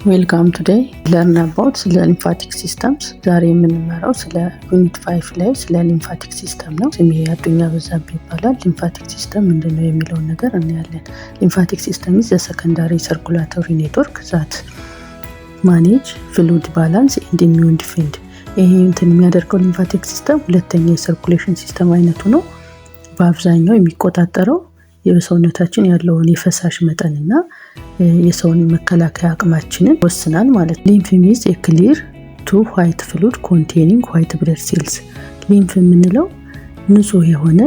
ዌልካም ቱዴይ ለርን አባውት ስለ ሊምፋቲክ ሲስተምስ። ዛሬ የምንመራው ስለ ዩኒት 5 ላይ ስለ ሊምፋቲክ ሲስተም ነው። ስሜ አዱኛ በዛብህ ይባላል። ሊምፋቲክ ሲስተም ምንድነው የሚለውን ነገር እናያለን። ሊምፋቲክ ሲስተም is the secondary circulatory network that manage fluid balance and immune defense። ይሄ የሚያደርገው ሊምፋቲክ ሲስተም ሁለተኛ የሰርኩሌሽን ሲስተም አይነቱ ነው። በአብዛኛው የሚቆጣጠረው የሰውነታችን ያለውን የፈሳሽ መጠንና የሰውን መከላከያ አቅማችንን ወስናል ማለት ነው። ሊምፍ is a clear to white fluid containing white blood cells። ሊምፍ የምንለው ንጹህ የሆነ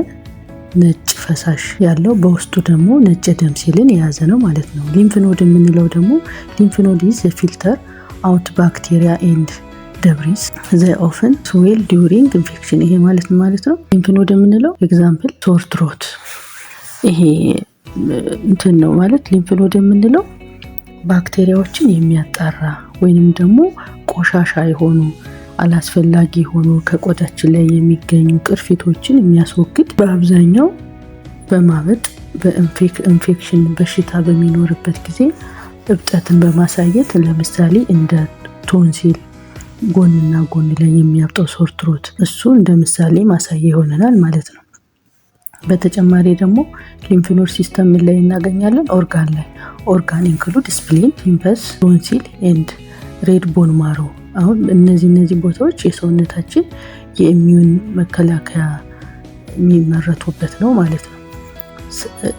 ነጭ ፈሳሽ ያለው በውስጡ ደግሞ ነጭ ደም ሴልን የያዘ ነው ማለት ነው። ሊምፍ ኖድ የምንለው ደግሞ ሊምፍ ኖድ is a filter out bacteria and debris they often swell during infection። ይሄ ማለት ነው። ሊምፍ ኖድ የምንለው ኤግዛምፕል sore throat ይሄ ነው ማለት ሊምፍ ኖድ የምንለው ባክቴሪያዎችን የሚያጣራ ወይንም ደግሞ ቆሻሻ የሆኑ አላስፈላጊ የሆኑ ከቆዳችን ላይ የሚገኙ ቅርፊቶችን የሚያስወግድ በአብዛኛው በማበጥ በኢንፌክሽን በሽታ በሚኖርበት ጊዜ እብጠትን በማሳየት ለምሳሌ እንደ ቶንሲል ጎንና ጎን ላይ የሚያብጠው ሶር ትሮት እሱ እንደ ምሳሌ ማሳያ ይሆነናል ማለት ነው። በተጨማሪ ደግሞ ሊምፍ ኖድ ሲስተም ላይ እናገኛለን ኦርጋን ላይ። ኦርጋን ኢንክሉድ ስፕሊን፣ ሊምፈስ፣ ቶንሲል ኤንድ ሬድ ቦን ማሮ። አሁን እነዚህ ቦታዎች የሰውነታችን የኢሚዩን መከላከያ የሚመረቱበት ነው ማለት ነው።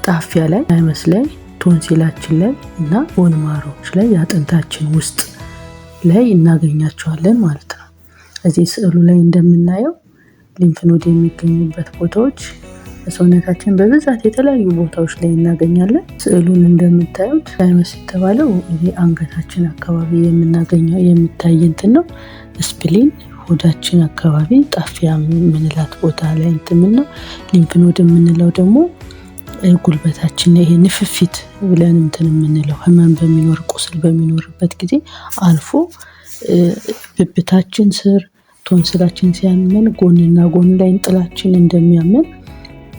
ጣፊያ ላይ፣ ታይመስ ላይ፣ ቶንሲላችን ላይ እና ቦን ማሮች ላይ የአጥንታችን ውስጥ ላይ እናገኛቸዋለን ማለት ነው። እዚህ ስዕሉ ላይ እንደምናየው ሊምፍ ኖድ የሚገኙበት ቦታዎች ሰውነታችን በብዛት የተለያዩ ቦታዎች ላይ እናገኛለን። ስዕሉን እንደምታዩት ታይመስ የተባለው ይሄ አንገታችን አካባቢ የምናገኘው የሚታይ ነው። ስፕሊን ሆዳችን አካባቢ ጣፊያ ምንላት ቦታ ላይ ነው። ሊምፍ ኖድ የምንለው ደግሞ ጉልበታችን ይሄ ንፍፊት ብለን የምንለው ህመም በሚኖር ቁስል በሚኖርበት ጊዜ አልፎ ብብታችን ስር ቶንስላችን ሲያመን ጎንና ጎን ላይ እንጥላችን እንደሚያመን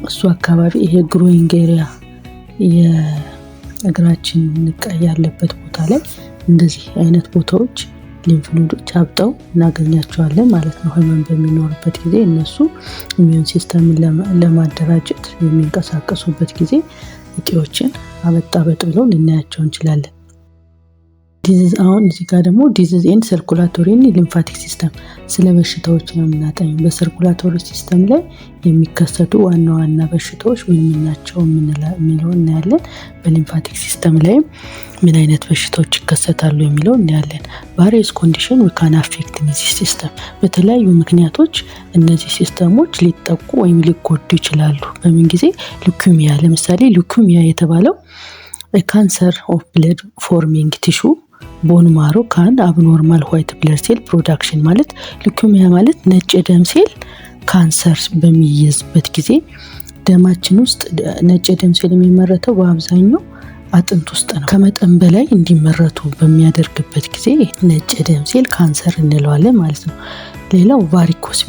እሱ አካባቢ ይሄ ግሮይንግ ኤሪያ የእግራችን ንቃይ ያለበት ቦታ ላይ እንደዚህ አይነት ቦታዎች ሊምፍ ኖዶች አብጠው እናገኛቸዋለን ማለት ነው። ህመም በሚኖርበት ጊዜ እነሱ ኢሚዩን ሲስተምን ለማደራጀት የሚንቀሳቀሱበት ጊዜ እጢዎችን አበጣበጥ ብለው ልናያቸው እንችላለን። አሁን እዚህ ጋር ደግሞ ዲዚዝ ኤንድ ሰርኩላቶሪ ሊምፋቲክ ሲስተም ስለ በሽታዎች ነው የምናጠናው። በሰርኩላቶሪ ሲስተም ላይ የሚከሰቱ ዋና በሽታዎች ምን ናቸው የሚለው እናያለን። በሊምፋቲክ ሲስተም ላይ ምን አይነት በሽታዎች ይከሰታሉ የሚለው እናያለን። ቫሪየስ ኮንዲሽን we can affect this system። በተለያዩ ምክንያቶች እነዚህ ሲስተሞች ሊጠቁ ወይም ሊጎዱ ይችላሉ። በምን ጊዜ? ሉኪሚያ። ለምሳሌ ሉኪሚያ የተባለው ካንሰር ኦፍ ብለድ ፎርሚንግ ቲሹ ቦን ማሮ ካን አብኖርማል ዋይት ብለድ ሴል ፕሮዳክሽን ማለት ሉኪሚያ ማለት ነጭ ደም ሴል ካንሰር በሚይዝበት ጊዜ ደማችን ውስጥ ነጭ ደም ሴል የሚመረተው በአብዛኛው አጥንት ውስጥ ነው። ከመጠን በላይ እንዲመረቱ በሚያደርግበት ጊዜ ነጭ ደም ሴል ካንሰር እንለዋለን ማለት ነው። ሌላው ቫሪኮስ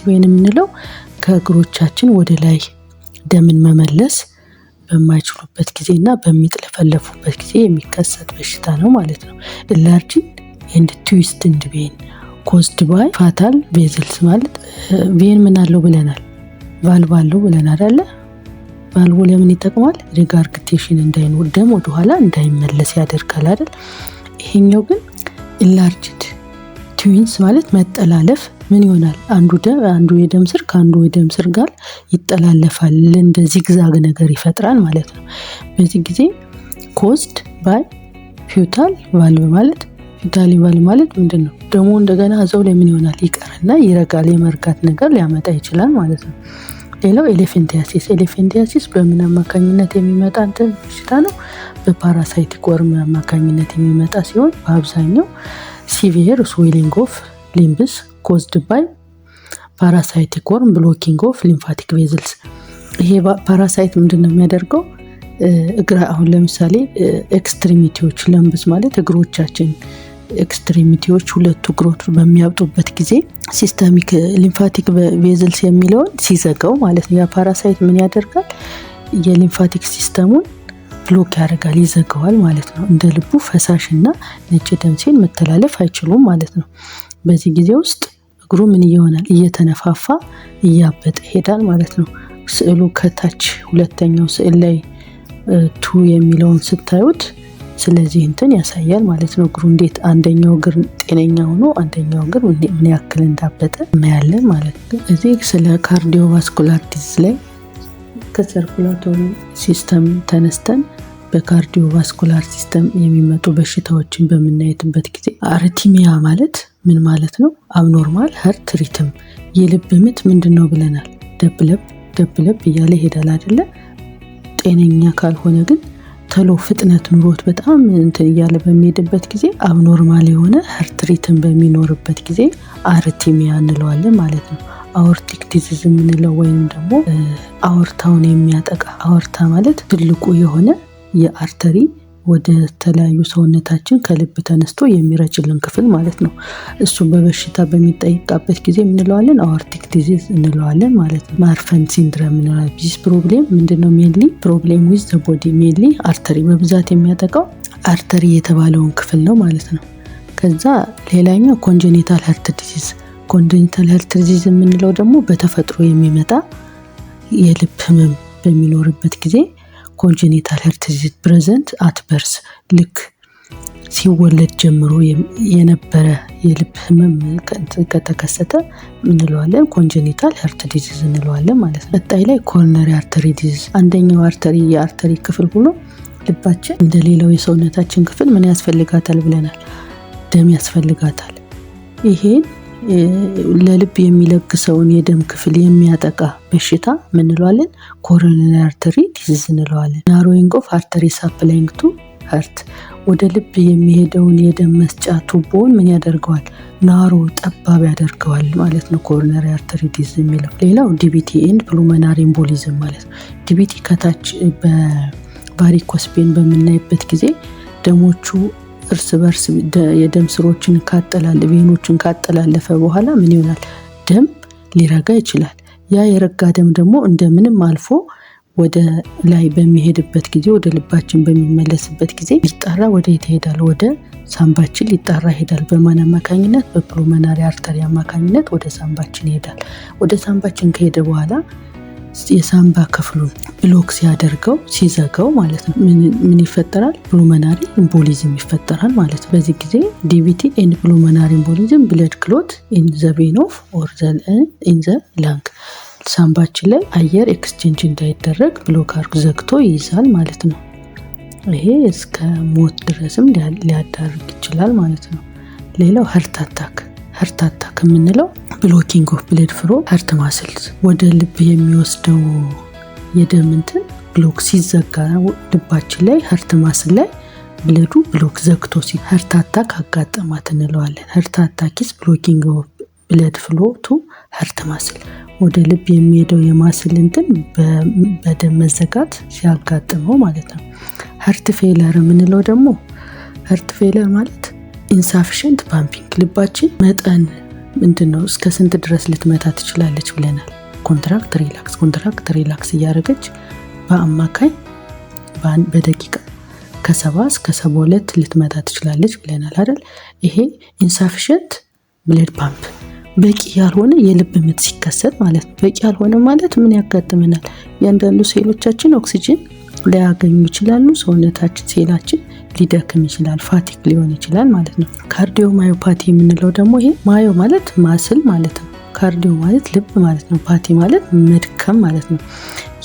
ቬን የምንለው ከእግሮቻችን ወደ ላይ ደምን መመለስ በማይችሉበት ጊዜና በሚጥለፈለፉበት ጊዜ የሚከሰት በሽታ ነው ማለት ነው። ኢንላርጅድ ኤንድ ትዊስትድ ቬን ኮዝድ ባይ ፋታል ቬዝልስ ማለት ቬን ምን አለው ብለናል? ቫልቭ አለው ብለናል አይደል? ቫልቭ ለምን ይጠቅማል? ሪጋርግቴሽን እንዳይኖር ደም ወደ ኋላ እንዳይመለስ ያደርጋል አይደል? ይሄኛው ግን ኢንላርጅድ ትዊንስ ማለት መጠላለፍ ምን ይሆናል? አንዱ የደም ስር ከአንዱ የደም ስር ጋር ይጠላለፋል። እንደ ዚግዛግ ነገር ይፈጥራል ማለት ነው። በዚህ ጊዜ ኮዝድ ባይ ፊውታል ቫልቭ ማለት ፊውታል ቫልቭ ማለት ምንድነው? ደሞ እንደገና እዛው ላይ ምን ይሆናል? ይቀርና ይረጋል። የመርጋት ነገር ሊያመጣ ይችላል ማለት ነው። ሌላው ኤሌፌንቲያሲስ በምን አማካኝነት የሚመጣ በሽታ ነው? በፓራሳይቲክ ወርም አማካኝነት የሚመጣ ሲሆን በአብዛኛው ሲቪየር ስዌሊንግ ኦፍ ሊምብስ caused by parasitic worm blocking of lymphatic vessels። ይሄ ፓራሳይት ምንድነው የሚያደርገው? አሁን ለምሳሌ ኤክስትሪሚቲዎች ለምብስ ማለት እግሮቻችን ኤክስትሪሚቲዎች ሁለቱ እግሮች በሚያብጡበት ጊዜ ሲስተሚክ ሊምፋቲክ ቬዝልስ የሚለውን ሲዘጋው ማለት ነው። ያ ፓራሳይት ምን ያደርጋል? የሊምፋቲክ ሲስተሙን ብሎክ ያደርጋል፣ ይዘጋዋል ማለት ነው። እንደ ልቡ ፈሳሽና ነጭ ደም ሴል መተላለፍ አይችሉም ማለት ነው። በዚህ ጊዜ ውስጥ እግሩ ምን ይሆናል? እየተነፋፋ እያበጠ ይሄዳል ማለት ነው። ስዕሉ ከታች ሁለተኛው ስዕል ላይ 2 የሚለውን ስታዩት ስለዚህ እንትን ያሳያል ማለት ነው። እግሩ እንዴት አንደኛው እግር ጤነኛ ሆኖ አንደኛው እግር ምን ያክል እንዳበጠ እናያለን ማለት ነው። እዚህ ስለ ካርዲዮቫስኩላር ዲዚዝ ላይ ከሰርኩላቶሪ ሲስተም ተነስተን በካርዲዮቫስኩላር ሲስተም የሚመጡ በሽታዎችን በምናይበት ጊዜ አርቲሚያ ማለት ምን ማለት ነው? አብኖርማል ሀርት ሪትም፣ የልብ ምት ምንድነው ብለናል? ደብለብ እያለ ይሄዳል አይደለ? ጤነኛ ካልሆነ ግን ተሎ ፍጥነት ኑሮት በጣም እንትን እያለ በሚሄድበት ጊዜ አብኖርማል የሆነ ሀርት ሪትም በሚኖርበት ጊዜ አርቲሚያ እንለዋለን ማለት ነው። አኦርቲክ ዲዚዝ የምንለው ወይም ደግሞ አኦርታውን የሚያጠቃ፣ አኦርታ ማለት ትልቁ የሆነ የአርተሪ ወደ ተለያዩ ሰውነታችን ከልብ ተነስቶ የሚረጭልን ክፍል ማለት ነው። እሱ በበሽታ በሚጠይቃበት ጊዜ እንለዋለን አኦርቲክ ዲዚዝ እንለዋለን ማለት ነው። ማርፈን ሲንድረም እንለዋለን። ዲስ ፕሮብሌም ምንድነው? ሜንሊ ፕሮብሌም ዊዝ ዘ ቦዲ፣ ሜንሊ አርተሪ፣ በብዛት የሚያጠቃው አርተሪ የተባለውን ክፍል ነው ማለት ነው። ከዛ ሌላኛው ኮንጀኒታል ሀርት ዲዚዝ። ኮንጀኒታል ሀርት ዲዚዝ የምንለው ደግሞ በተፈጥሮ የሚመጣ የልብ ህመም በሚኖርበት ጊዜ ኮንጀኒታል ሀርት ዲዚዝ ፕሬዘንት አት በርስ፣ ልክ ሲወለድ ጀምሮ የነበረ የልብ ህመም ከተከሰተ እንለዋለን ኮንጀኒታል ሀርት ዲዚዝ እንለዋለን ማለት ነው። ቀጣይ ላይ ኮሮነሪ አርተሪ ዲዚዝ። አንደኛው አርተሪ የአርተሪ ክፍል ሆኖ ልባችን እንደሌላው የሰውነታችን ክፍል ምን ያስፈልጋታል ብለናል? ደም ያስፈልጋታል። ይሄን ለልብ የሚለግሰውን የደም ክፍል የሚያጠቃ በሽታ ምን እንለዋለን? ኮሮነሪ አርተሪ ዲዚዝ እንለዋለን። ናሮዊንግ ኦፍ አርተሪ ሳፕላይንግ ቱ ሀርት፣ ወደ ልብ የሚሄደውን የደም መስጫ ቱቦውን ምን ያደርገዋል? ናሮ ጠባብ ያደርገዋል ማለት ነው ኮሮነሪ አርተሪ ዲዚዝ የሚለው። ሌላው ዲቢቲ ኤንድ ፕሉሞናሪ ኤምቦሊዝም ማለት ነው። ዲቢቲ ከታች በቫሪኮስ ቬን በምናይበት ጊዜ ደሞቹ እርስ በርስ የደም ስሮችን ቬኖችን ካጠላለፈ በኋላ ምን ይሆናል? ደም ሊረጋ ይችላል። ያ የረጋ ደም ደግሞ እንደምንም አልፎ ወደ ላይ በሚሄድበት ጊዜ፣ ወደ ልባችን በሚመለስበት ጊዜ ሊጣራ ወደ የት ይሄዳል? ወደ ሳምባችን ሊጣራ ይሄዳል። በማን አማካኝነት? በፕሉሞናሪ አርተሪ አማካኝነት ወደ ሳምባችን ይሄዳል። ወደ ሳምባችን ከሄደ በኋላ የሳምባ ክፍሉን ብሎክ ሲያደርገው ሲዘጋው ማለት ነው ምን ይፈጠራል? ፕሉሞናሪ ኤምቦሊዝም ይፈጠራል ማለት ነው። በዚህ ጊዜ ዲቪቲ ኤንድ ፕሉሞናሪ ኤምቦሊዝም ብለድ ክሎት ኢን ዘ ቬን ኦፍ ኦር ኢን ዘ ላንግ፣ ሳምባችን ላይ አየር ኤክስቼንጅ እንዳይደረግ ብሎክ አድርጎ ዘግቶ ይይዛል ማለት ነው። ይሄ እስከ ሞት ድረስም ሊያዳርግ ይችላል ማለት ነው። ሌላው ሀርት አታክ የምንለው ብሎኪንግ ኦፍ ብለድ ፍሎ ሀርት ማስልስ፣ ወደ ልብ የሚወስደው የደም እንትን ብሎክ ሲዘጋ ልባችን ላይ ሀርት ማስል ላይ ብለዱ ብሎክ ዘግቶ ሀርት አታክ አጋጠማት እንለዋለን። ሀርት አታክ ኢዝ ብሎኪንግ ኦፍ ብለድ ፍሎ ቱ ሀርት ማስል፣ ወደ ልብ የሚሄደው የማስል እንትን በደም መዘጋት ሲያጋጥመው ማለት ነው። ሀርት ፌለር የምንለው ደግሞ ሀርት ፌለር ማለት ኢንሳፊሽንት ፓምፒንግ፣ ልባችን መጠን ምንድነው እስከ ስንት ድረስ ልትመታ ትችላለች ብለናል? ኮንትራክት ሪላክስ እያደረገች በአማካይ በደቂቃ ከ70 እስከ 72 ልትመታ ትችላለች ብለናል አይደል? ይሄ ኢንሳፊሽንት ብለድ ፓምፕ፣ በቂ ያልሆነ የልብ ምት ሲከሰት ማለት ነው። በቂ ያልሆነ ማለት ምን ያጋጥመናል? ያንዳንዱ ሴሎቻችን ኦክሲጅን ሊያገኙ ይችላሉ። ሰውነታችን ሴላችን ሊደክም ይችላል፣ ፋቲክ ሊሆን ይችላል ማለት ነው። ካርዲዮማዮፓቲ የምንለው ደግሞ ይሄ ማዮ ማለት ማስል ማለት ነው። ካርዲዮ ማለት ልብ ማለት ነው። ፓቲ ማለት መድከም ማለት ነው።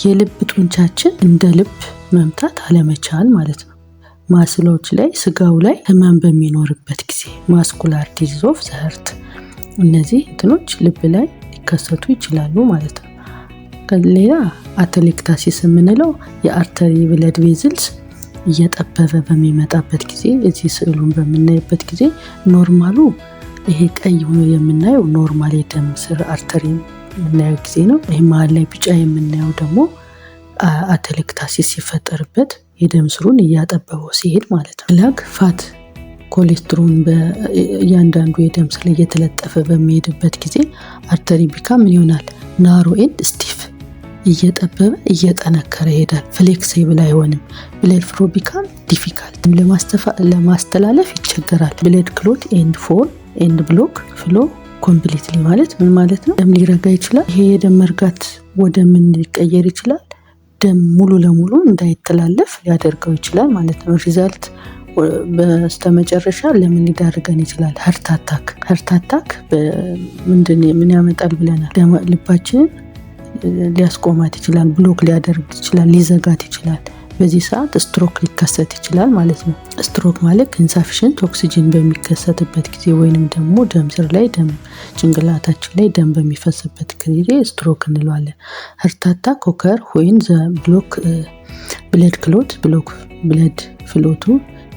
የልብ ጡንቻችን እንደ ልብ መምታት አለመቻል ማለት ነው። ማስሎች ላይ ስጋው ላይ ህመም በሚኖርበት ጊዜ ማስኩላር ዲዚዝ ኦፍ ዘ ሀርት፣ እነዚህ እንትኖች ልብ ላይ ሊከሰቱ ይችላሉ ማለት ነው። ሌላ አተሌክታሲስ የምንለው የአርተሪ ብለድ ቬዝልስ እየጠበበ በሚመጣበት ጊዜ፣ እዚህ ስዕሉን በምናይበት ጊዜ ኖርማሉ ይሄ ቀይ ሆኖ የምናየው ኖርማል የደም ስር አርተሪ የምናየው ጊዜ ነው። ይሄ መሀል ላይ ቢጫ የምናየው ደግሞ አተሌክታሲስ ሲፈጠርበት የደም ስሩን እያጠበበው ሲሄድ ማለት ነው። ላግ ፋት ኮሌስትሮል በእያንዳንዱ የደም ስር እየተለጠፈ በሚሄድበት ጊዜ አርተሪ ቢካ ምን ይሆናል? ናሮ ኤንድ ስቲፍ እየጠበበ እየጠነከረ ይሄዳል። ፍሌክሲብል አይሆንም። ብለድ ፍሎ ቢካም ዲፊካልት፣ ለማስተላለፍ ይቸገራል። ብለድ ክሎት ኤንድ ፎል ኤንድ ብሎክ ፍሎ ኮምፕሊትሊ ማለት ምን ማለት ነው? ደም ሊረጋ ይችላል። ይሄ የደም መርጋት ወደ ምን ሊቀየር ይችላል? ደም ሙሉ ለሙሉ እንዳይተላለፍ ሊያደርገው ይችላል ማለት ነው። ሪዛልት በስተመጨረሻ ለምን ሊዳርገን ይችላል? ሀርት አታክ ምን ያመጣል ብለናል? ልባችንን ሊያስቆማት ይችላል፣ ብሎክ ሊያደርግ ይችላል፣ ሊዘጋት ይችላል። በዚህ ሰዓት ስትሮክ ሊከሰት ይችላል ማለት ነው። ስትሮክ ማለት ኢንሳፊሽንት ኦክሲጅን በሚከሰትበት ጊዜ ወይንም ደግሞ ደም ስር ላይ ጭንቅላታችን ላይ ደም በሚፈስበት ጊዜ ስትሮክ እንለዋለን። ሀርት አታክ ኦከር ዌን ዘ ብሎክ ብለድ ክሎት ብሎክ ብለድ ፍሎቱ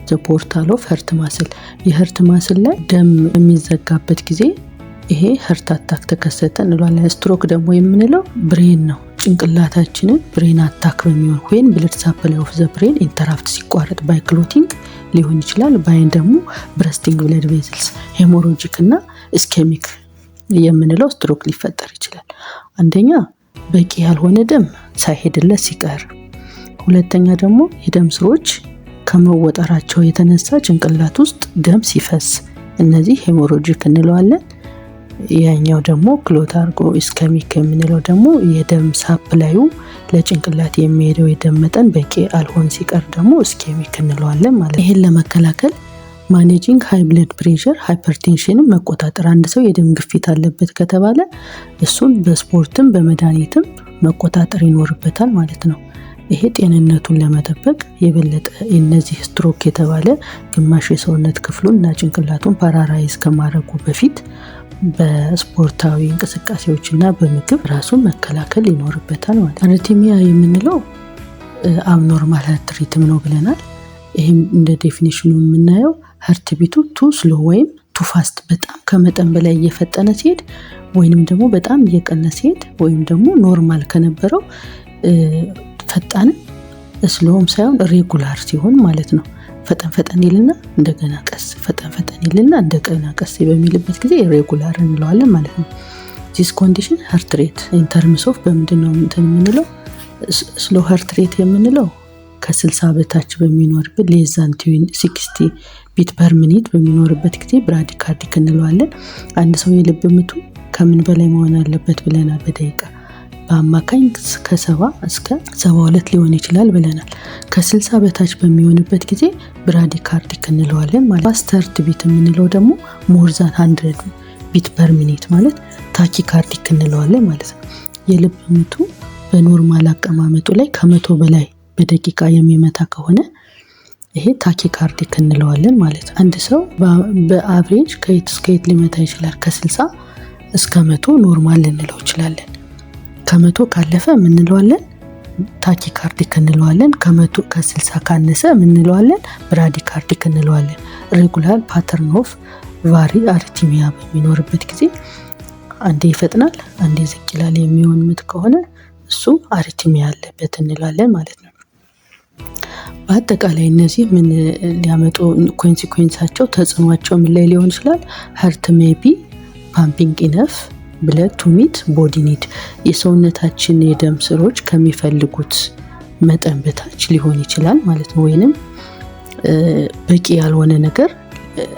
ዘ ፖርታል ኦፍ ሀርት ማስል፣ የሀርት ማስል ላይ ደም በሚዘጋበት ጊዜ ይሄ ሀርት አታክ ተከሰተ እንለዋለን። ስትሮክ ደግሞ የምንለው ብሬን ነው። ጭንቅላታችንን ብሬን አታክ በሚሆን ወይም ብለድ ሳፕላይ ኦፍ ዘ ብሬን ኢንተራፕት ሲቋረጥ ባይ ክሎቲንግ ሊሆን ይችላል። ባይን ደግሞ ብረስቲንግ ብለድ ቬዝልስ ሄሞሮጂክ እና ኢስኬሚክ የምንለው ስትሮክ ሊፈጠር ይችላል። አንደኛ በቂ ያልሆነ ደም ሳይሄድለት ሲቀር፣ ሁለተኛ ደግሞ የደም ስሮች ከመወጠራቸው የተነሳ ጭንቅላት ውስጥ ደም ሲፈስ፣ እነዚህ ሄሞሮጂክ እንለዋለን። ያኛው ደግሞ ክሎት አርጎ ኢስኬሚክ የምንለው ደግሞ የደም ሳፕላዩ ለጭንቅላት የሚሄደው የደም መጠን በቂ አልሆን ሲቀር ደግሞ ኢስኬሚክ እንለዋለን ማለት። ይሄን ለመከላከል ማኔጂንግ ሃይ ብለድ ፕሬሸር ሃይፐርቴንሽንን መቆጣጠር፣ አንድ ሰው የደም ግፊት አለበት ከተባለ እሱን በስፖርትም በመድኃኒትም መቆጣጠር ይኖርበታል ማለት ነው። ይሄ ጤንነቱን ለመጠበቅ የበለጠ እነዚህ ስትሮክ የተባለ ግማሽ የሰውነት ክፍሉን እና ጭንቅላቱን ፓራላይዝ ከማድረጉ በፊት በስፖርታዊ እንቅስቃሴዎች እና በምግብ ራሱን መከላከል ይኖርበታል ማለት። አሪትሚያ የምንለው አብኖርማል ሀርት ሪትም ነው ብለናል። ይህም እንደ ዴፊኒሽኑ የምናየው ሀርት ቢቱ ቱ ስሎ ወይም ቱ ፋስት፣ በጣም ከመጠን በላይ እየፈጠነ ሲሄድ ወይንም ደግሞ በጣም እየቀነሰ ሲሄድ ወይም ደግሞ ኖርማል ከነበረው ፈጣንም ስሎም ሳይሆን ሬጉላር ሲሆን ማለት ነው። ፈጠን ይልና እንደገና ቀስ፣ ፈጠን ይልና እንደገና ቀስ በሚልበት ጊዜ ሬጉላር እንለዋለን ማለት ነው። ዚስ ኮንዲሽን ሀርት ሬት ኢን ተርምስ ኦፍ በምንድነው የምንለው? ስሎ ሀርት ሬት የምንለው ከ60 በታች በሚኖርበት ሌዛን 60 ቢት ፐር ሚኒት በሚኖርበት ጊዜ ብራዲካርዲክ እንለዋለን። አንድ ሰው የልብ ምቱ ከምን በላይ መሆን አለበት ብለናል? በደቂቃ በአማካኝ ከ70 እስከ 72 ሊሆን ይችላል ብለናል። ከ60 በታች በሚሆንበት ጊዜ ብራዲካርዲክ እንለዋለን ማለት። ፋስት ሃርት ቢት የምንለው ደግሞ ሞር ዛን 100 ቢት ፐር ሚኒት ማለት ታኪካርዲክ እንለዋለን ማለት ነው። የልብ ምቱ በኖርማል አቀማመጡ ላይ ከ100 በላይ በደቂቃ የሚመታ ከሆነ ይሄ ታኪካርዲክ እንለዋለን ማለት ነው። አንድ ሰው በአቨሬጅ ከየት እስከ የት ሊመታ ይችላል? ከ60 እስከ 100 ኖርማል ልንለው ይችላለን። ከ100 ካለፈ ምንለዋለን? ታኪካርዲክ እንለዋለን። ከ60 ካነሰ ምንለዋለን? ብራዲካርዲክ እንለዋለን። ሬጉላር ፓተርን ኦፍ ቫሪ አሪትሚያ በሚኖርበት ጊዜ አንዴ ይፈጥናል አንዴ ዝቅ ይላል የሚሆን ምት ከሆነ እሱ አሪትሚያ አለበት እንላለን ማለት ነው። በአጠቃላይ እነዚህ ምን ሊያመጡ ኮንሲኩዌንሳቸው ተጽዕኗቸው ምን ላይ ሊሆን ይችላል? ሀርት ሜይ ቢ ፓምፒንግ ኢነፍ ብለድ ቱ ሚት ቦዲ ኒድ፣ የሰውነታችን የደም ስሮች ከሚፈልጉት መጠን በታች ሊሆን ይችላል ማለት ነው። ወይንም በቂ ያልሆነ ነገር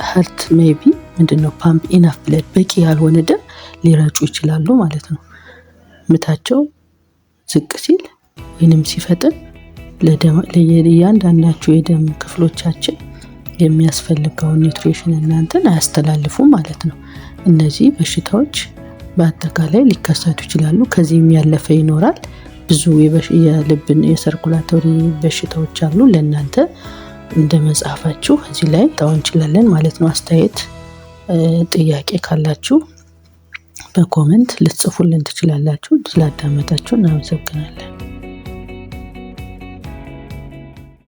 ሀርት ሜይ ቢ ምንድነው ፓምፕ ኢነፍ ብለድ በቂ ያልሆነ ደም ሊረጩ ይችላሉ ማለት ነው። ምታቸው ዝቅ ሲል ወይንም ሲፈጥን ለእያንዳንዳቸው የደም ክፍሎቻችን የሚያስፈልገውን ኒውትሪሽን እናንተን አያስተላልፉም ማለት ነው። እነዚህ በሽታዎች በአጠቃላይ ሊከሰቱ ይችላሉ። ከዚህም ያለፈ ይኖራል። ብዙ የልብን የሰርኩላቶሪ በሽታዎች አሉ። ለእናንተ እንደ መጽሐፋችሁ እዚህ ላይ ታውን እንችላለን ማለት ነው። አስተያየት ጥያቄ ካላችሁ በኮሜንት ልትጽፉልን ትችላላችሁ። ስላዳመጣችሁ እናመሰግናለን።